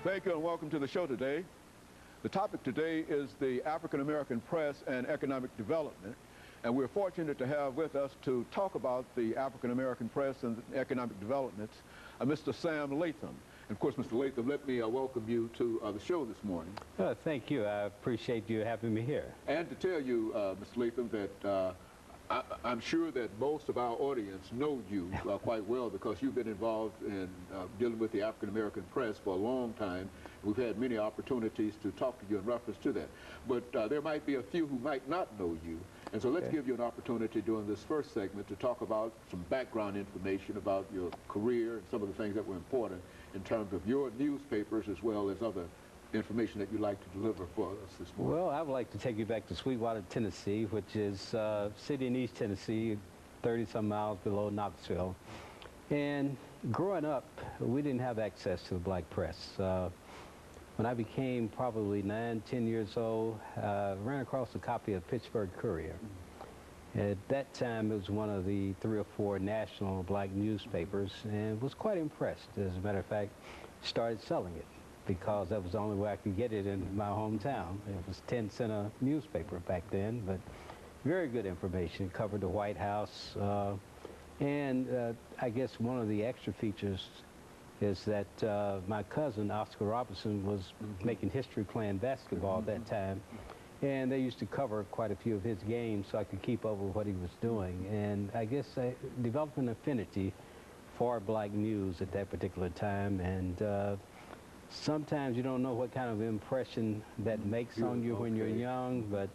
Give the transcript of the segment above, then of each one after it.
Thank you and welcome to the show today. The topic today is the African American press and economic development. And we're fortunate to have with us to talk about the African American press and economic developments, Mr. Sam Latham. And of course, Mr. Latham, let me welcome you to the show this morning. Thank you. I appreciate you having me here. And to tell you, Mr. Latham, that I'm sure that most of our audience know you quite well because you've been involved in dealing with the African American press for a long time. We've had many opportunities to talk to you in reference to that. But there might be a few who might not know you. And so let's give you an opportunity during this first segment to talk about some background information about your career and some of the things that were important in terms of your newspapers as well as other information that you'd like to deliver for us this morning. Well, I would like to take you back to Sweetwater, Tennessee, which is a city in East Tennessee, 30-some miles below Knoxville. And growing up, we didn't have access to the black press. When I became probably 9, 10 years old, I ran across a copy of Pittsburgh Courier. At that time, it was one of the 3 or 4 national black newspapers, and was quite impressed. As a matter of fact, started selling it, because that was the only way I could get it in my hometown. It was 10-cent a newspaper back then, but very good information. Covered the White House. And I guess one of the extra features is that my cousin, Oscar Robertson, was making history playing basketball at that time. And they used to cover quite a few of his games so I could keep up with what he was doing. And I guess I developed an affinity for black news at that particular time. And sometimes you don't know what kind of impression that makes on you when you're young, but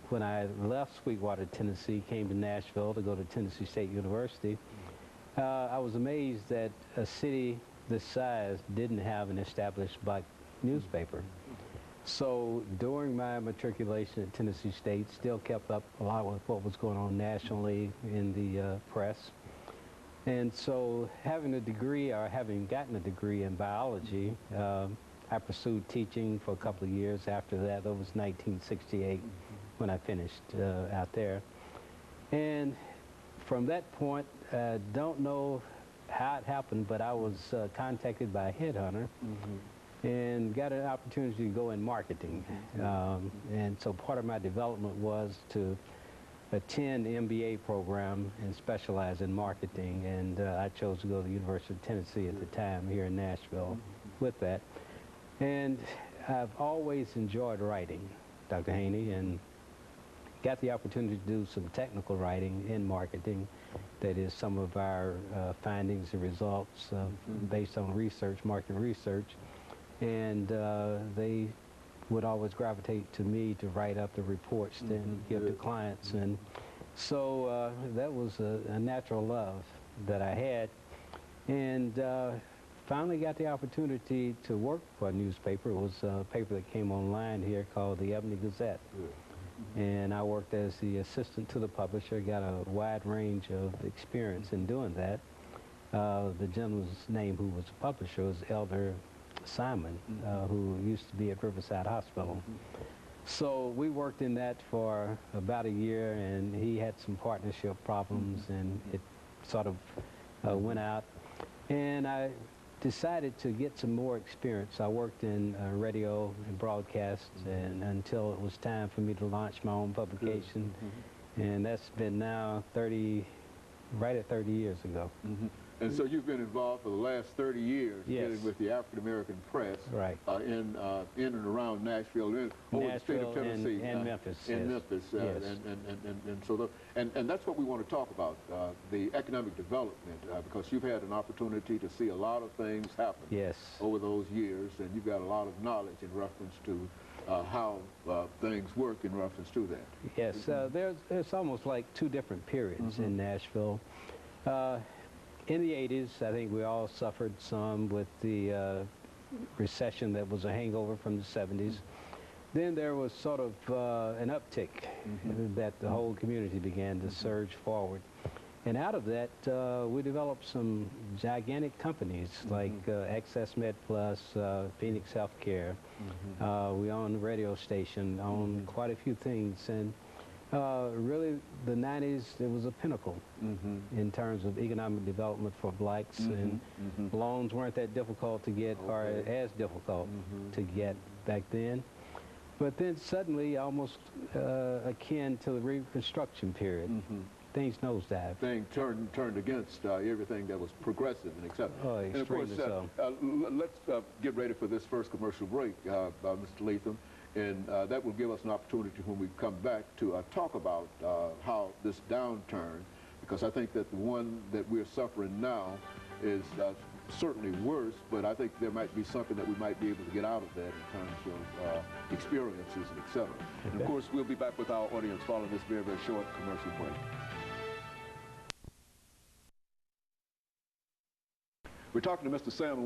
when I left Sweetwater, Tennessee, came to Nashville to go to Tennessee State University, I was amazed that a city this size didn't have an established black newspaper. So during my matriculation at Tennessee State, still kept up a lot with what was going on nationally in the press. And so having a degree, or having gotten a degree in biology, I pursued teaching for a couple of years after that. That was 1968 when I finished out there. And from that point, I don't know how it happened, but I was contacted by a headhunter and got an opportunity to go in marketing. And so part of my development was to attend the MBA program and specialize in marketing, and I chose to go to the University of Tennessee at the time here in Nashville with that. And I've always enjoyed writing, Dr. Haney, and got the opportunity to do some technical writing in marketing. That is some of our findings and results based on research, market research, and they would always gravitate to me to write up the reports and give to clients. And so that was a natural love that I had. And finally got the opportunity to work for a newspaper. It was a paper that came online here called the Ebony Gazette. And I worked as the assistant to the publisher, got a wide range of experience in doing that. The gentleman's name who was the publisher was Elder Simon, who used to be at Riverside Hospital. So we worked in that for about a year, and he had some partnership problems, and it sort of went out. And I decided to get some more experience. I worked in radio and broadcast, and until it was time for me to launch my own publication. And that's been now right at 30 years ago. And so you've been involved for the last 30 years dealing with the African American press in and around Nashville, over the state of Tennessee, and Memphis. Memphis, and so and that's what we want to talk about, the economic development, because you've had an opportunity to see a lot of things happen over those years, and you've got a lot of knowledge in reference to how things work in reference to that. Yes, there's almost like 2 different periods in Nashville. In the 80s, I think we all suffered some with the recession that was a hangover from the 70s. Then there was sort of an uptick that the whole community began to surge forward. And out of that, we developed some gigantic companies like Access Med Plus, Phoenix Healthcare. We owned a radio station, owned quite a few things. And Really, the 90s, it was a pinnacle in terms of economic development for blacks, and loans weren't that difficult to get, or as difficult to get back then. But then suddenly, almost akin to the Reconstruction period, things nosedived. Things turned against everything that was progressive and acceptable. Oh, and of course, extremely let's get ready for this first commercial break, Mr. Latham, and that will give us an opportunity when we come back to talk about how this downturn, because I think that the one that we're suffering now is certainly worse, but I think there might be something that we might be able to get out of that in terms of experiences and et cetera. And of course, we'll be back with our audience following this very, very short commercial break. We're talking to Mr. Sam Latham.